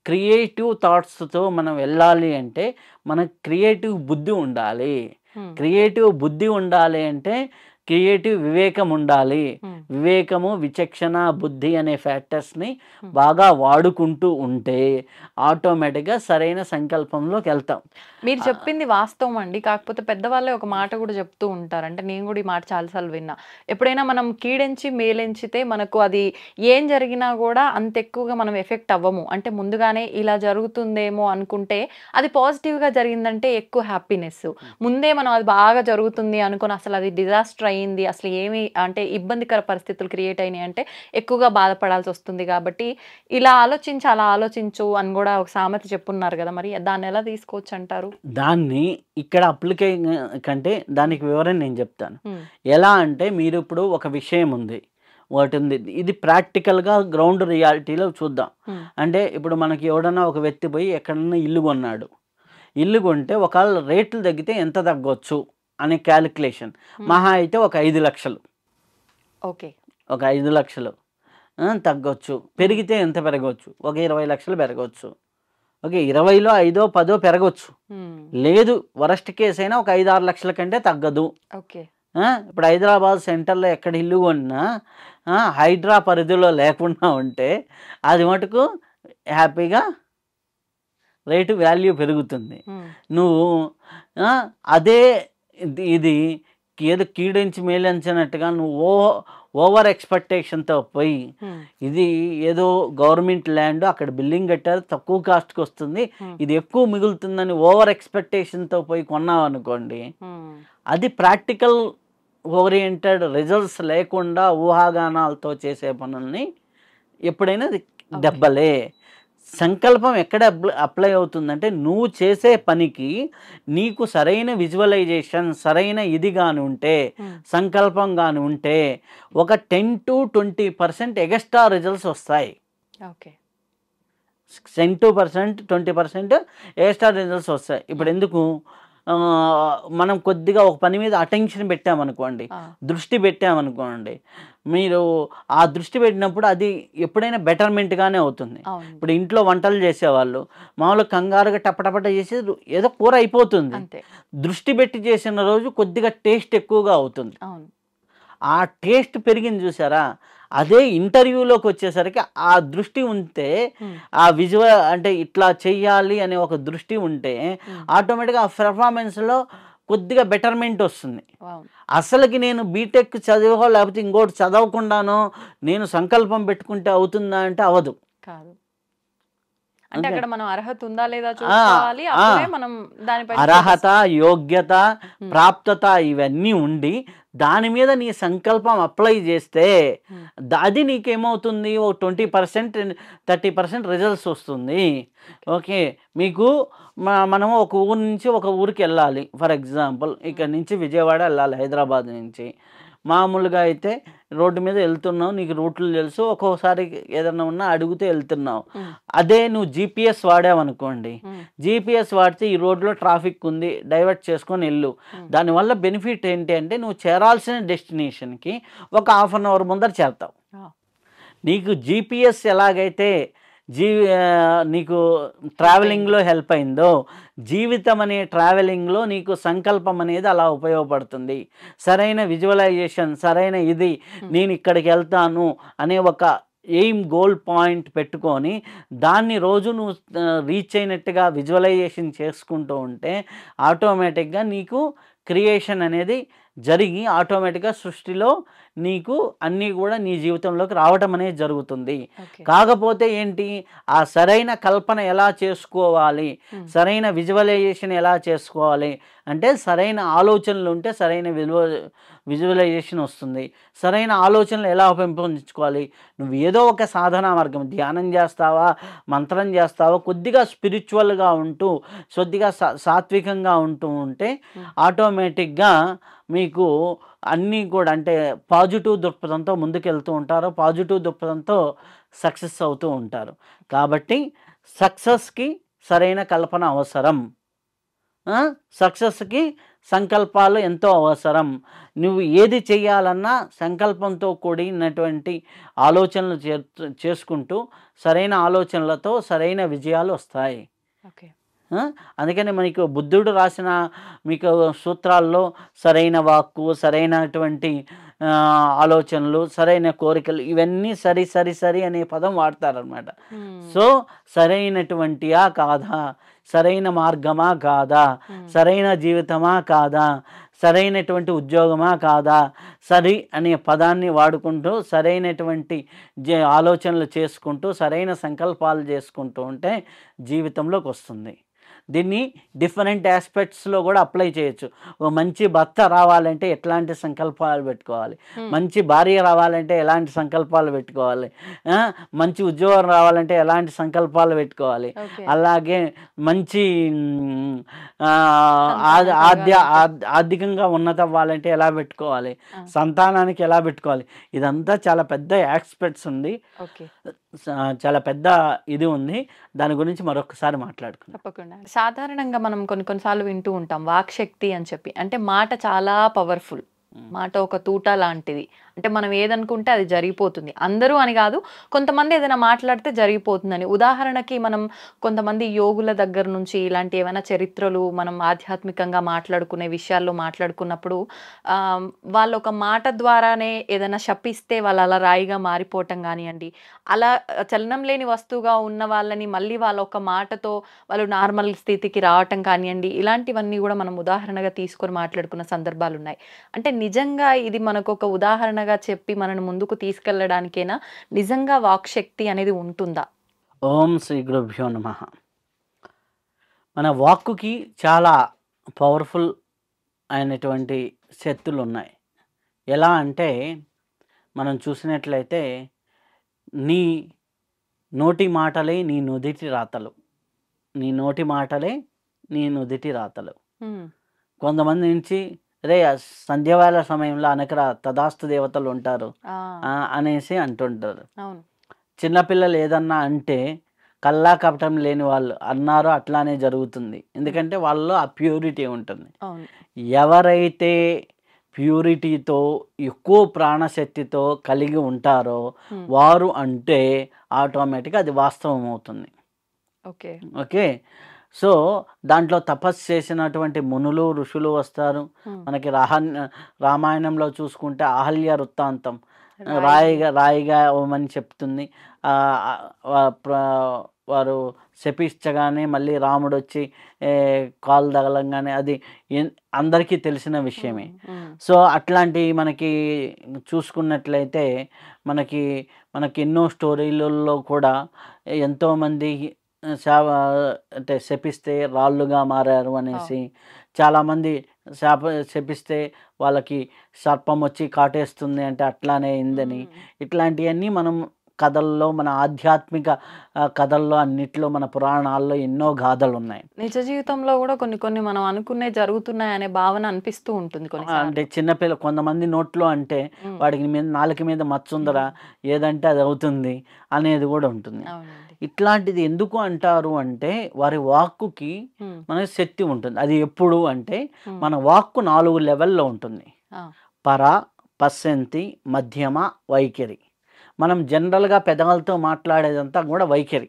క్రియేటివ్ థాట్స్తో మనం వెళ్ళాలి అంటే మనకు క్రియేటివ్ బుద్ధి ఉండాలి. క్రియేటివ్ బుద్ధి ఉండాలి అంటే క్రియేటివ్ వివేకం ఉండాలి. వివేకము, విచక్షణ, బుద్ధి అనే ఫ్యాక్టర్స్ని బాగా వాడుకుంటూ ఉంటే ఆటోమేటిక్గా సరైన సంకల్పంలోకి వెళ్తాం. మీరు చెప్పింది వాస్తవం అండి. కాకపోతే పెద్దవాళ్ళే ఒక మాట కూడా చెప్తూ ఉంటారు. అంటే నేను కూడా ఈ మాట చాలాసార్లు విన్నా. ఎప్పుడైనా మనం కీడెంచి మేలెంచితే మనకు అది ఏం జరిగినా కూడా అంత ఎక్కువగా మనం ఎఫెక్ట్ అవ్వము. అంటే ముందుగానే ఇలా జరుగుతుందేమో అనుకుంటే అది పాజిటివ్గా జరిగిందంటే ఎక్కువ హ్యాపీనెస్. ముందే మనం అది బాగా జరుగుతుంది అనుకుని అసలు అది డిజాస్టర్ అయింది, అసలు ఏమి అంటే ఇబ్బందికర పరిస్థితులు క్రియేట్ అయినాయి అంటే ఎక్కువగా బాధపడాల్సి వస్తుంది. కాబట్టి ఇలా ఆలోచించి అలా ఆలోచించు అని కూడా ఒక సామెత చెప్పున్నారు కదా, మరి దాన్ని ఎలా తీసుకోవచ్చు అంటారు? దాన్ని ఇక్కడ అప్లికేషన్ కంటే దానికి వివరణ నేను చెప్తాను. ఎలా అంటే మీరు ఇప్పుడు ఒక విషయం ఉంది, ఒకటి ఉంది, ఇది ప్రాక్టికల్గా గ్రౌండ్ రియాలిటీలో చూద్దాం. అంటే ఇప్పుడు మనకి ఎవడన్నా ఒక వ్యక్తి పోయి ఎక్కడన్నా ఇల్లు కొన్నాడు. ఇల్లు కొంటే ఒకవేళ రేట్లు తగ్గితే ఎంత తగ్గొచ్చు అనే క్యాలిక్యులేషన్. మహా అయితే ఒక 5 లక్షలు, ఓకే, ఒక 5 లక్షలు తగ్గొచ్చు. పెరిగితే ఎంత పెరగవచ్చు? ఒక 20 లక్షలు పెరగవచ్చు. ఓకే, 20లో 5, 10 పెరగవచ్చు. లేదు వరస్ట్ కేసు అయినా ఒక 5-6 లక్షల కంటే తగ్గదు. ఓకే, ఇప్పుడు హైదరాబాద్ సెంటర్లో ఎక్కడ ఇల్లు కొన్నా హైడ్రా పరిధిలో లేకుండా ఉంటే అది మటుకు హ్యాపీగా రేటు వాల్యూ పెరుగుతుంది. నువ్వు అదే ఇది ఏదో కీడించి మేలంచినట్టుగా నువ్వు ఓవర్ ఎక్స్పెక్టేషన్తో పోయి ఇది ఏదో గవర్నమెంట్ ల్యాండ్ అక్కడ బిల్డింగ్ కట్టారు తక్కువ కాస్ట్కి వస్తుంది, ఇది ఎక్కువ మిగులుతుందని ఓవర్ ఎక్స్పెక్టేషన్తో పోయి కొన్నావు అనుకోండి, అది ప్రాక్టికల్ ఓరియంటెడ్ రిజల్ట్స్ లేకుండా ఊహాగానాలతో చేసే పనుల్ని ఎప్పుడైనా దెబ్బలే. సంకల్పం ఎక్కడ అప్లై అవుతుందంటే నువ్వు చేసే పనికి నీకు సరైన విజువలైజేషన్, సరైన ఇది కాని ఉంటే, సంకల్పం కాని ఉంటే ఒక 10 to 20% ఎక్స్ట్రా రిజల్ట్స్ వస్తాయి. ఓకే, 10% to 20% ఎక్స్ట్రా రిజల్ట్స్ వస్తాయి. ఇప్పుడు ఎందుకు మనం కొద్దిగా ఒక పని మీద అటెన్షన్ పెట్టామనుకోండి, దృష్టి పెట్టామనుకోండి, మీరు ఆ దృష్టి పెట్టినప్పుడు అది ఎప్పుడైనా బెటర్మెంట్గానే అవుతుంది. ఇప్పుడు ఇంట్లో వంటలు చేసేవాళ్ళు మామూలుగా కంగారుగా టపటపట చేసి ఏదో కూర అయిపోతుంది. దృష్టి పెట్టి చేసిన రోజు కొద్దిగా టేస్ట్ ఎక్కువగా అవుతుంది. ఆ టేస్ట్ పెరిగింది చూసారా, అదే ఇంటర్వ్యూలోకి వచ్చేసరికి ఆ దృష్టి ఉంటే, ఆ విజువల్ అంటే ఇట్లా చెయ్యాలి అనే ఒక దృష్టి ఉంటే ఆటోమేటిక్గా ఆ పెర్ఫార్మెన్స్లో కొద్దిగా బెటర్మెంట్ వస్తుంది. అసలుకి నేను బీటెక్ చదివో లేకపోతే ఇంకోటి చదవకుండానో నేను సంకల్పం పెట్టుకుంటే అవుతుందా అంటే అవ్వదు. అంటే అక్కడ మనం అర్హత ఉందా లేదా చూసుకోవాలి. అప్పుడే మనం దానిపై అర్హత, యోగ్యత, ప్రాప్తత ఇవన్నీ ఉండి దాని మీద నీ సంకల్పం అప్లై చేస్తే అది నీకేమవుతుంది, ఓ 20% 30% రిజల్ట్స్ వస్తుంది. ఓకే, మీకు మనము ఒక ఊరు నుంచి ఒక ఊరికి వెళ్ళాలి. ఫర్ ఎగ్జాంపుల్ ఇక్కడ నుంచి విజయవాడ వెళ్ళాలి హైదరాబాద్ నుంచి. మామూలుగా అయితే రోడ్డు మీద వెళ్తున్నావు, నీకు రూట్లు తెలుసు, ఒక్కోసారి ఏదన్నా ఉన్నా అడిగితే వెళ్తున్నావు. అదే నువ్వు జీపీఎస్ వాడావనుకోండి, జీపీఎస్ వాడితే ఈ రోడ్లో ట్రాఫిక్ ఉంది డైవర్ట్ చేసుకొని వెళ్ళు. దానివల్ల బెనిఫిట్ ఏంటి అంటే నువ్వు చేరాల్సిన డెస్టినేషన్కి ఒక 1/2 hour ముందర చేరుతావు. నీకు జీపీఎస్ ఎలాగైతే నీకు ట్రావెలింగ్లో హెల్ప్ అయిందో, జీవితం అనే ట్రావెలింగ్లో నీకు సంకల్పం అనేది అలా ఉపయోగపడుతుంది. సరైన విజువలైజేషన్, సరైన ఇది నేను ఇక్కడికి వెళ్తాను అనే ఒక ఎయిమ్ గోల్ పాయింట్ పెట్టుకొని దాన్ని రోజు నువ్వు రీచ్ అయినట్టుగా విజువలైజేషన్ చేసుకుంటూ ఉంటే ఆటోమేటిక్గా నీకు క్రియేషన్ అనేది జరిగి ఆటోమేటిక్గా సృష్టిలో నీకు అన్నీ కూడా నీ జీవితంలోకి రావటం అనేది జరుగుతుంది. కాకపోతే ఏంటి, ఆ సరైన కల్పన ఎలా చేసుకోవాలి, సరైన విజువలైజేషన్ ఎలా చేసుకోవాలి అంటే సరైన ఆలోచనలు ఉంటే సరైన విజువలైజేషన్ వస్తుంది. సరైన ఆలోచనలు ఎలా పెంపొందించుకోవాలి, నువ్వు ఏదో ఒక సాధనా మార్గం, ధ్యానం చేస్తావా, మంత్రం చేస్తావా, కొద్దిగా స్పిరిచువల్గా ఉంటూ కొద్దిగా సాత్వికంగా ఉంటూ ఉంటే ఆటోమేటిక్గా మీకు అన్నీ కూడా అంటే పాజిటివ్ దృక్పథంతో ముందుకెళ్తూ ఉంటారు, పాజిటివ్ దృక్పథంతో సక్సెస్ అవుతూ ఉంటారు. కాబట్టి సక్సెస్కి సరైన కల్పన అవసరం. సక్సెస్కి సంకల్పాలు ఎంతో అవసరం. నువ్వు ఏది చేయాలన్నా సంకల్పంతో కూడినటువంటి ఆలోచనలు చేసుకుంటూ సరైన ఆలోచనలతో సరైన విజయాలు వస్తాయి. ఓకే. అందుకని మనకు బుద్ధుడు రాసిన మీకు సూత్రాల్లో సరైన వాక్కు, సరైనటువంటి ఆలోచనలు, సరైన కోరికలు, ఇవన్నీ సరి సరి సరి అనే పదం వాడతారనమాట. సో సరైనటువంటియా కాదా, సరైన మార్గమా కాదా, సరైన జీవితమా కాదా, సరైనటువంటి ఉద్యోగమా కాదా, సరి అనే పదాన్ని వాడుకుంటూ సరైనటువంటి ఆలోచనలు చేసుకుంటూ సరైన సంకల్పాలు చేసుకుంటూ ఉంటే జీవితంలోకి వస్తుంది. దీన్ని డిఫరెంట్ ఆస్పెక్ట్స్లో కూడా అప్లై చేయొచ్చు. ఓ మంచి భర్త రావాలంటే ఎట్లాంటి సంకల్పాలు పెట్టుకోవాలి, మంచి భార్య రావాలంటే ఎలాంటి సంకల్పాలు పెట్టుకోవాలి, మంచి ఉద్యోగం రావాలంటే ఎలాంటి సంకల్పాలు పెట్టుకోవాలి, అలాగే మంచి ఆర్థికంగా ఉన్నత అవ్వాలంటే ఎలా పెట్టుకోవాలి, సంతానానికి ఎలా పెట్టుకోవాలి, ఇదంతా చాలా పెద్ద ఆస్పెక్ట్స్ ఉంది, చాలా పెద్ద ఇది ఉంది. దాని గురించి మరొకసారి మాట్లాడుకుందాం. తప్పకుండా. సాధారణంగా మనం కొన్నిసార్లు వింటూ ఉంటాం వాక్ శక్తి అని చెప్పి. అంటే మాట చాలా పవర్ఫుల్, మాట ఒక తూట లాంటిది. అంటే మనం ఏదనుకుంటే అది జరిగిపోతుంది. అందరూ అని కాదు, కొంతమంది ఏదైనా మాట్లాడితే జరిగిపోతుందని. ఉదాహరణకి మనం కొంతమంది యోగుల దగ్గర నుంచి ఇలాంటి ఏమైనా చరిత్రలు మనం ఆధ్యాత్మికంగా మాట్లాడుకునే విషయాల్లో మాట్లాడుకున్నప్పుడు వాళ్ళు ఒక మాట ద్వారానే ఏదైనా శపిస్తే వాళ్ళు అలా రాయిగా మారిపోవటం కానివ్వండి, అలా చలనం లేని వస్తువుగా ఉన్న వాళ్ళని మళ్ళీ వాళ్ళ ఒక మాటతో వాళ్ళు నార్మల్ స్థితికి రావటం కానివ్వండి, ఇలాంటివన్నీ కూడా మనం ఉదాహరణగా తీసుకొని మాట్లాడుకున్న సందర్భాలు ఉన్నాయి. అంటే నిజంగా ఇది మనకు ఒక ఉదాహరణగా చెప్పి మనను ముందుకు తీసుకెళ్లడానికేనా, నిజంగా వాక్శక్తి అనేది ఉంటుందా? ఓం శ్రీ గురుభ్యో నమః. మన వాక్కుకి చాలా పవర్ఫుల్ అయినటువంటి శక్తులు ఉన్నాయి. ఎలా అంటే మనం చూసినట్లయితే నీ నోటి మాటలే నీ నుదిటి రాతలు, నీ నోటి మాటలే నీ నుదిటి రాతలు. కొంతమంది నుంచి రే సంధ్యావేళ సమయంలో అనకరా తదాస్తు దేవతలు ఉంటారు అనేసి అంటుంటారు. చిన్నపిల్లలు ఏదన్నా అంటే కల్లా కపటం లేని వాళ్ళు అన్నారు, అట్లానే జరుగుతుంది. ఎందుకంటే వాళ్ళలో ఆ ప్యూరిటీ ఉంటుంది. ఎవరైతే ప్యూరిటీతో ఎక్కువ ప్రాణశక్తితో కలిగి ఉంటారో వారు అంటే ఆటోమేటిక్గా అది వాస్తవం అవుతుంది. ఓకే. సో దాంట్లో తపస్సు చేసినటువంటి మునులు ఋషులు వస్తారు. మనకి రామాయణంలో చూసుకుంటే అహల్య వృత్తాంతం రాయిగా ఇవ్వమని చెప్తుంది. వారు శపించగానే మళ్ళీ రాముడు వచ్చి కాలు తగలంగానే అది అందరికీ తెలిసిన విషయమే. సో అట్లాంటి మనకి చూసుకున్నట్లయితే మనకి ఎన్నో స్టోరీలలో కూడా ఎంతోమంది అంటే శపిస్తే రాళ్ళుగా మారారు అనేసి, చాలామంది శపిస్తే వాళ్ళకి సర్పం వచ్చి కాటేస్తుంది అంటే అట్లానే అయిందని, ఇట్లాంటివన్నీ మనం కథల్లో, మన ఆధ్యాత్మిక కథల్లో అన్నిట్లో, మన పురాణాల్లో ఎన్నో గాథలు ఉన్నాయి. నిజ జీవితంలో కూడా కొన్ని మనం అనుకునే జరుగుతున్నాయి అనే భావన అనిపిస్తూ ఉంటుంది. అంటే చిన్నపిల్ల కొంతమంది నోట్లో అంటే వాడికి నాలుక మీద మచ్చుందరా, ఏదంటే అది అవుతుంది అనేది కూడా ఉంటుంది. ఇట్లాంటిది ఎందుకు అంటారు అంటే వారి వాక్కుకి మనకి శక్తి ఉంటుంది. అది ఎప్పుడు అంటే మన వాక్కు 4 లెవెల్లో ఉంటుంది. పర, పశ్యంతి, మధ్యమ, వైఖరి. మనం జనరల్గా పెదవులతో మాట్లాడేదంతా కూడా వైఖరి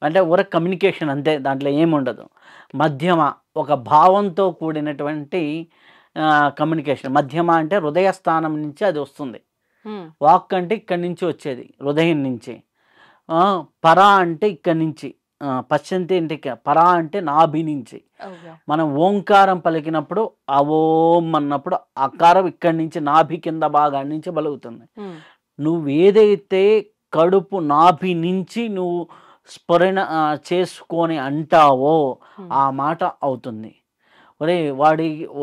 అంటే ఊరక కమ్యూనికేషన్ అంతే, దాంట్లో ఏముండదు. మధ్యమ ఒక భావంతో కూడినటువంటి కమ్యూనికేషన్. మధ్యమ అంటే హృదయ స్థానం నుంచి అది వస్తుంది. వాక్ అంటే ఇక్కడి నుంచి వచ్చేది, హృదయం నుంచి. పర అంటే ఇక్కడి నుంచి, పశ్యంతి అంటే పర అంటే నాభి నుంచి. మనం ఓంకారం పలికినప్పుడు ఆ ఓం అన్నప్పుడు అకారం ఇక్కడి నుంచి నాభి కింద భాగాన్ని నుంచి పలుకుతుంది. నువ్వేదైతే కడుపు నాభి నుంచి నువ్వు స్ఫురణ చేసుకొని అంటావో ఆ మాట అవుతుంది. ఒరే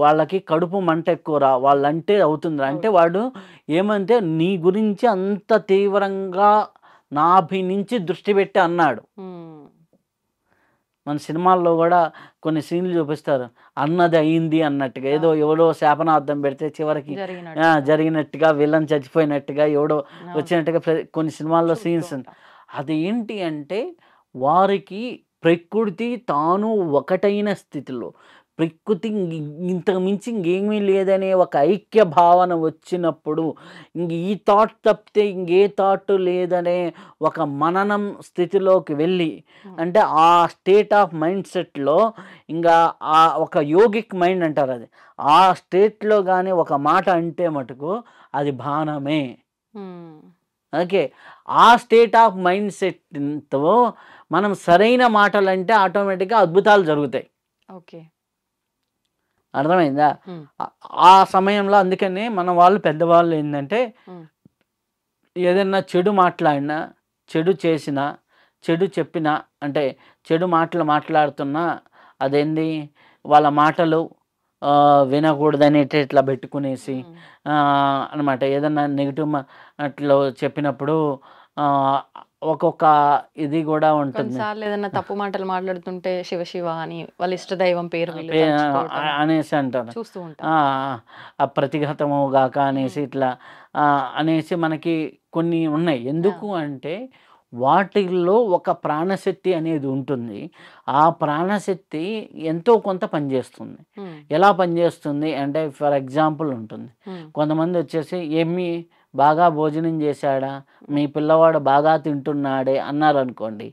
వాళ్ళకి కడుపు మంట ఎక్కువరా, వాళ్ళంటే అవుతుందిరా అంటే వాడు ఏమంటే నీ గురించి అంత తీవ్రంగా నాభి నుంచి దృష్టి పెట్టి అన్నాడు. మన సినిమాల్లో కూడా కొన్ని సీన్లు చూపిస్తారు, అన్నది అయింది అన్నట్టుగా, ఏదో ఎవడో శాపనార్థం పెడితే చివరికి జరిగినట్టుగా, విలన్ చచ్చిపోయినట్టుగా, ఎవడో వచ్చినట్టుగా కొన్ని సినిమాల్లో సీన్స్. అది ఏంటి అంటే వారికి ప్రకృతి తాను ఒకటైన స్థితిలో, ప్రకృతి ఇంతకు మించి ఇంకేమీ లేదనే ఒక ఐక్య భావన వచ్చినప్పుడు, ఇంక ఈ థాట్ తప్పితే ఇంకే థాట్ లేదనే ఒక మననం స్థితిలోకి వెళ్ళి, అంటే ఆ స్టేట్ ఆఫ్ మైండ్ సెట్లో ఇంకా ఆ ఒక యోగిక్ మైండ్ అంటారు అది, ఆ స్టేట్లో కానీ ఒక మాట అంటే మటుకు అది బాణమే. ఓకే, ఆ స్టేట్ ఆఫ్ మైండ్ సెట్తో మనం సరైన మాటలు అంటే ఆటోమేటిక్గా అద్భుతాలు జరుగుతాయి. ఓకే, అర్థమైందా? ఆ సమయంలో అందుకనే మన వాళ్ళు పెద్దవాళ్ళు ఏంటంటే ఏదైనా చెడు మాట్లాడినా, చెడు చేసినా, చెడు చెప్పినా, అంటే చెడు మాటలు మాట్లాడుతున్నా అదేంది వాళ్ళ మాటలు వినకూడదని ఇట్లా పెట్టుకునేసి అనమాట. ఏదన్నా నెగిటివ్ అట్లా చెప్పినప్పుడు ఒక్కొక్క ఇది కూడా ఉంటుంది. ఏదైనా తప్పు మాటలు మాట్లాడుతుంటే శివ శివ అని వాళ్ళ ఇష్టదైవం పేరు అనేసి అంటారు, చూస్తూ ఉంటాం. ప్రతిఘతము గాక అనేసి ఇట్లా అనేసి మనకి కొన్ని ఉన్నాయి. ఎందుకు అంటే వాటిల్లో ఒక ప్రాణశక్తి అనేది ఉంటుంది. ఆ ప్రాణశక్తి ఎంతో కొంత పనిచేస్తుంది. ఎలా పనిచేస్తుంది అంటే ఫర్ ఎగ్జాంపుల్ ఉంటుంది, కొంతమంది వచ్చేసి ఏమి బాగా భోజనం చేశాడా, మీ పిల్లవాడు బాగా తింటున్నాడే అన్నారు అనుకోండి,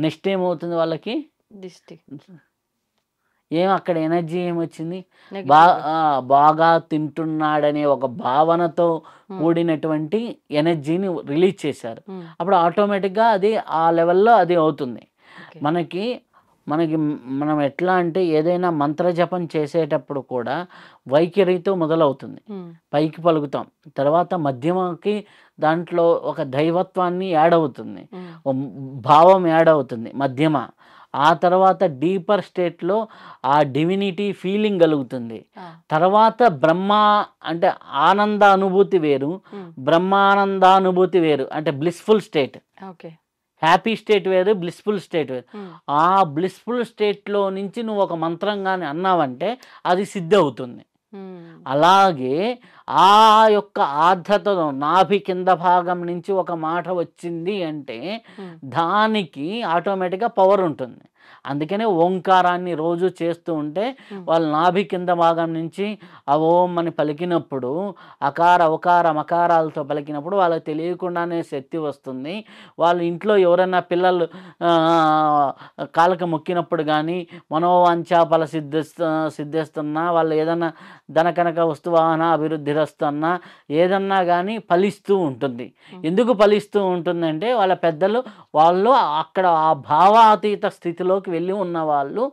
నెక్స్ట్ ఏమవుతుంది వాళ్ళకి, అక్కడ ఎనర్జీ ఏమొచ్చింది, బాగా తింటున్నాడనే ఒక భావనతో కూడినటువంటి ఎనర్జీని రిలీజ్ చేశారు. అప్పుడు ఆటోమేటిక్గా అది ఆ లెవెల్లో అది అవుతుంది. మనకి మనం ఎట్లా అంటే ఏదైనా మంత్రజపం చేసేటప్పుడు కూడా వైఖరితో మొదలవుతుంది, పైకి పలుకుతాం, తర్వాత మధ్యమకి దాంట్లో ఒక దైవత్వాన్ని యాడ్ అవుతుంది, భావం యాడ్ అవుతుంది మధ్యమ. ఆ తర్వాత డీపర్ స్టేట్లో ఆ డివినిటీ ఫీలింగ్ కలుగుతుంది. తర్వాత బ్రహ్మ అంటే ఆనంద అనుభూతి వేరు, బ్రహ్మానందానుభూతి వేరు, అంటే blissful state. Okay, happy state వేరు, బ్లిస్ఫుల్ స్టేట్ వేరు. ఆ బ్లిస్ఫుల్ స్టేట్లో నుంచి నువ్వు ఒక మంత్రం కానీ అన్నావంటే అది సిద్ధి అవుతుంది. అలాగే ఆ యొక్క ఆర్ద్రతలో నాభి కింద భాగం నుంచి ఒక మాట వచ్చింది అంటే దానికి ఆటోమేటిక్గా పవర్ ఉంటుంది. అందుకనే ఓంకారాన్ని రోజు చేస్తూ ఉంటే వాళ్ళు నాభి కింద భాగం నుంచి ఆ ఓం అని పలికినప్పుడు, అకార ఉకార మకారాలతో పలికినప్పుడు వాళ్ళకి తెలియకుండానే శక్తి వస్తుంది. వాళ్ళ ఇంట్లో ఎవరైనా పిల్లలు కాళ్ళకి మొక్కినప్పుడు కానీ మనోవాంఛ ఫల సిద్ధిస్తున్నా, వాళ్ళు ఏదన్నా ధనకనక వస్తువాహన అభివృద్ధి రస్తున్నా ఏదన్నా కానీ ఫలిస్తూ ఉంటుంది. ఎందుకు ఫలిస్తూ ఉంటుందంటే వాళ్ళ పెద్దలు వాళ్ళు అక్కడ ఆ భావాతీత స్థితిలోకి వెళ్ళి ఉన్న వాళ్ళు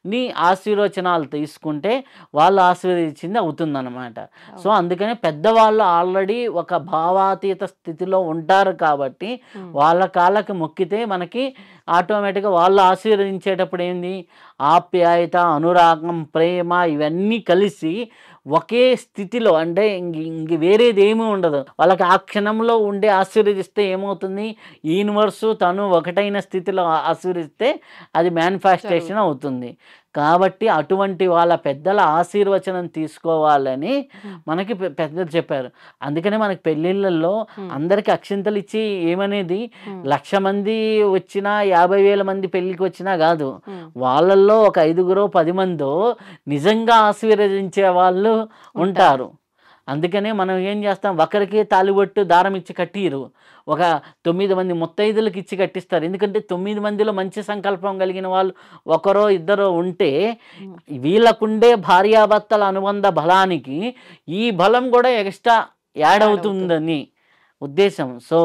నీ ఆశీర్వచనాలు తీసుకుంటే వాళ్ళు ఆశీర్వదించింది అవుతుందన్నమాట. సో అందుకనే పెద్దవాళ్ళు ఆల్రెడీ ఒక భావాతీత స్థితిలో ఉంటారు కాబట్టి వాళ్ళ కాళ్ళకి మొక్కితే మనకి ఆటోమేటిక్గా వాళ్ళు ఆశీర్వదించేటప్పుడు ఏంది, ఆప్యాయత, అనురాగం, ప్రేమ ఇవన్నీ కలిసి ఒకే స్థితిలో, అంటే ఇంక వేరేది ఏమీ ఉండదు. వాళ్ళకి ఆ క్షణంలో ఉండే ఆశీర్వదిస్తే ఏమవుతుంది, యూనివర్సు తను ఒకటైన స్థితిలో ఆశీర్వదిస్తే అది మేనిఫెస్టేషన్ అవుతుంది. కాబట్టి అటువంటి వాళ్ళ పెద్దల ఆశీర్వచనం తీసుకోవాలని మనకి పెద్దలు చెప్పారు. అందుకనే మనకి పెళ్ళిళ్ళల్లో అందరికి అక్షింతలు ఇచ్చి ఏమనేది 1,00,000 మంది వచ్చినా 50,000 మంది పెళ్ళికి వచ్చినా కాదు, వాళ్ళల్లో ఒక 5-10 మందో నిజంగా ఆశీర్వదించే వాళ్ళు ఉంటారు. అందుకనే మనం ఏం చేస్తాం, ఒకరికి తాలిబొట్టు దారం ఇచ్చి కట్టిరు, ఒక 9 మంది ముత్తైదులకు ఇచ్చి కట్టిస్తారు. ఎందుకంటే 9 మందిలో మంచి సంకల్పం కలిగిన వాళ్ళు ఒకరో ఇద్దరో ఉంటే వీళ్ళకుండే భార్యాభర్తల అనుబంధ బలానికి ఈ బలం కూడా ఎక్స్ట్రా యాడ్ అవుతుందని ఉద్దేశం. సో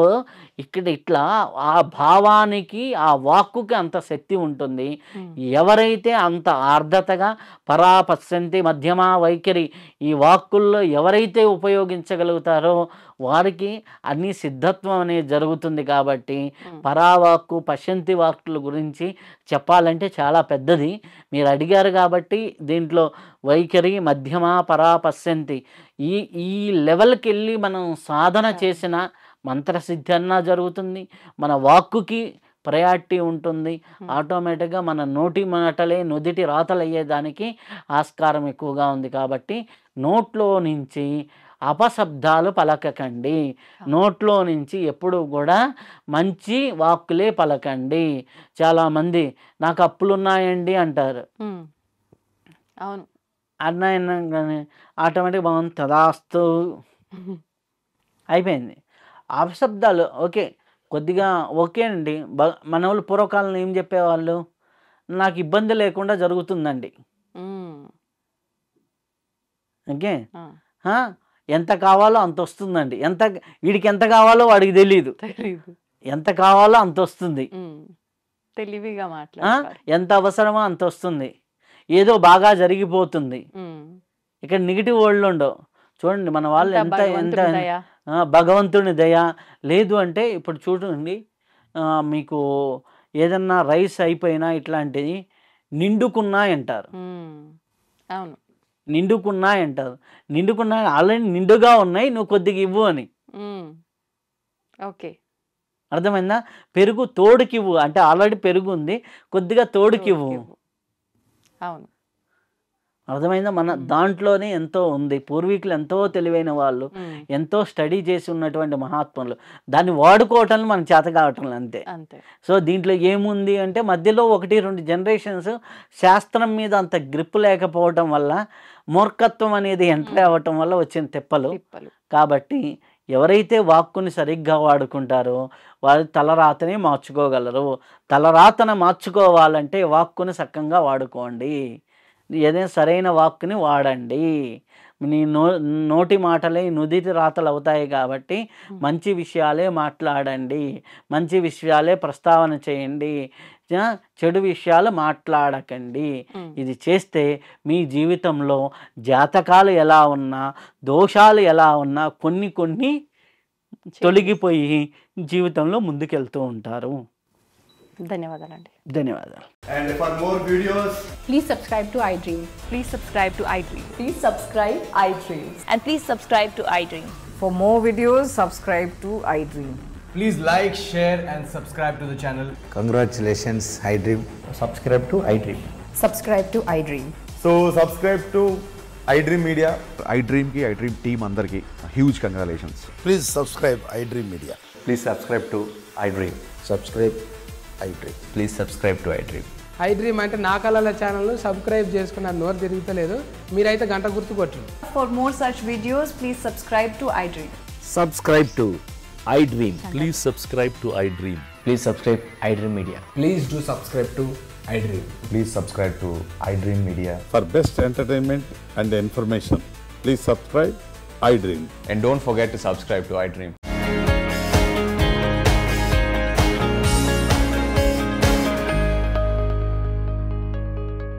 ఇక్కడ ఇట్లా ఆ భావానికి ఆ వాక్కుకి అంత శక్తి ఉంటుంది. ఎవరైతే అంత ఆర్ద్రతగా పరాపశ్యంతి మధ్యమ వైఖరి ఈ వాక్కుల్లో ఎవరైతే ఉపయోగించగలుగుతారో వారికి అన్ని సిద్ధత్వం అనేది జరుగుతుంది. కాబట్టి పరావాక్కు పశ్యంతి వాక్కుల గురించి చెప్పాలంటే చాలా పెద్దది. మీరు అడిగారు కాబట్టి దీంట్లో వైఖరి మధ్యమ పరాపశ్యంతి ఈ లెవెల్కి వెళ్ళి మనం సాధన చేసిన మంత్రసిద్ధి అన్నా జరుగుతుంది, మన వాక్కుకి ప్రయారిటీ ఉంటుంది. ఆటోమేటిక్గా మన నోటి మాటలే నుదిటి రాతలు అయ్యేదానికి ఆస్కారం ఎక్కువగా ఉంది. కాబట్టి నోట్లో నుంచి అపశబ్దాలు పలకకండి. నోట్లో నుంచి ఎప్పుడు కూడా మంచి వాక్కులే పలకండి. చాలామంది నాకు అప్పులున్నాయండి అంటారు. అవును, అన్నాయనగానే ఆటోమేటిక్ బాగుంది తదాస్తు అయిపోయింది. అపశబ్దాలు ఓకే, కొద్దిగా ఓకే అండి. మన వాళ్ళు పూర్వకాలంలో ఏం చెప్పేవాళ్ళు, నాకు ఇబ్బంది లేకుండా జరుగుతుందండి. ఓకే, ఎంత కావాలో అంత వస్తుందండి. వీడికి ఎంత కావాలో వాడికి తెలియదు. ఎంత కావాలో అంత వస్తుంది. తెలివిగా మాట్లాడారు. ఎంత అవసరమో అంత వస్తుంది. ఏదో బాగా జరిగిపోతుంది. ఇక్కడ నెగిటివ్ వర్డ్లు ఉండవు. చూడండి మన వాళ్ళు ఎంత భగవంతుని దయ. లేదు అంటే ఇప్పుడు చూడండి, మీకు ఏదన్నా రైస్ అయిపోయినా ఇట్లాంటివి నిండుకున్నాయి అంటారు. అవును, నిండుకున్నాయి అంటారు. నిండుకున్నాయి, ఆల్రెడీ నిండుగా ఉన్నాయి, నువ్వు కొద్దిగా ఇవ్వు అని. ఓకే, అర్థమైందా? పెరుగు తోడుకివ్వు అంటే ఆల్రెడీ పెరుగు ఉంది, కొద్దిగా తోడుకివ్వు. అవును, అర్థమైందా? మన దాంట్లోనే ఎంతో ఉంది. పూర్వీకులు ఎంతో తెలివైన వాళ్ళు, ఎంతో స్టడీ చేసి ఉన్నటువంటి మహాత్ములు, దాన్ని వాడుకోవటం మనకు చేత కావటం అంతే. సో దీంట్లో ఏముంది అంటే మధ్యలో 1-2 జనరేషన్స్ శాస్త్రం మీద అంత గ్రిప్ లేకపోవటం వల్ల, మూర్ఖత్వం అనేది ఎంటర్ అవ్వటం వల్ల వచ్చిన తెప్పలు. కాబట్టి ఎవరైతే వాక్కుని సరిగ్గా వాడుకుంటారో వాళ్ళు తలరాతని మార్చుకోగలరు. తలరాతను మార్చుకోవాలంటే వాక్కుని చక్కగా వాడుకోండి. ఏదైనా సరైన వాక్కుని వాడండి. నీ నోటి మాటలే నుదిటి రాతలు అవుతాయి. కాబట్టి మంచి విషయాలే మాట్లాడండి, మంచి విషయాలే ప్రస్తావన చేయండి, చెడు విషయాలు మాట్లాడకండి. ఇది చేస్తే మీ జీవితంలో జాతకాలు ఎలా ఉన్నా, దోషాలు ఎలా ఉన్నా కొన్ని తొలగిపోయి జీవితంలో ముందుకెళ్తూ ఉంటారు. ధన్యవాదాలండి. ధన్యవాదాలు. And for more videos, please subscribe to iDream. Please subscribe to iDream. Please subscribe iDream. And please subscribe to iDream. For more videos, subscribe to iDream. please like, share and subscribe to the channel. Congratulations, iDream. Subscribe to iDream. Subscribe to iDream. So subscribe to iDream Media. iDream ki iDream team andarki huge congratulations. Please subscribe iDream Media. Please subscribe to iDream. Subscribe iDream. Please subscribe to iDream. iDream అంటే నా కళల channel subscribe చేసుకున్న నోరు తిరుగుతలేదు, మీరైతే గంట గుర్తు కొట్టండి. For more such videos, please subscribe to iDream. Subscribe to iDream. Please subscribe to iDream. Please subscribe iDream Media. Please do subscribe to iDream. Please subscribe to iDream Media. For best entertainment and information, please subscribe iDream. And don't forget to subscribe to iDream.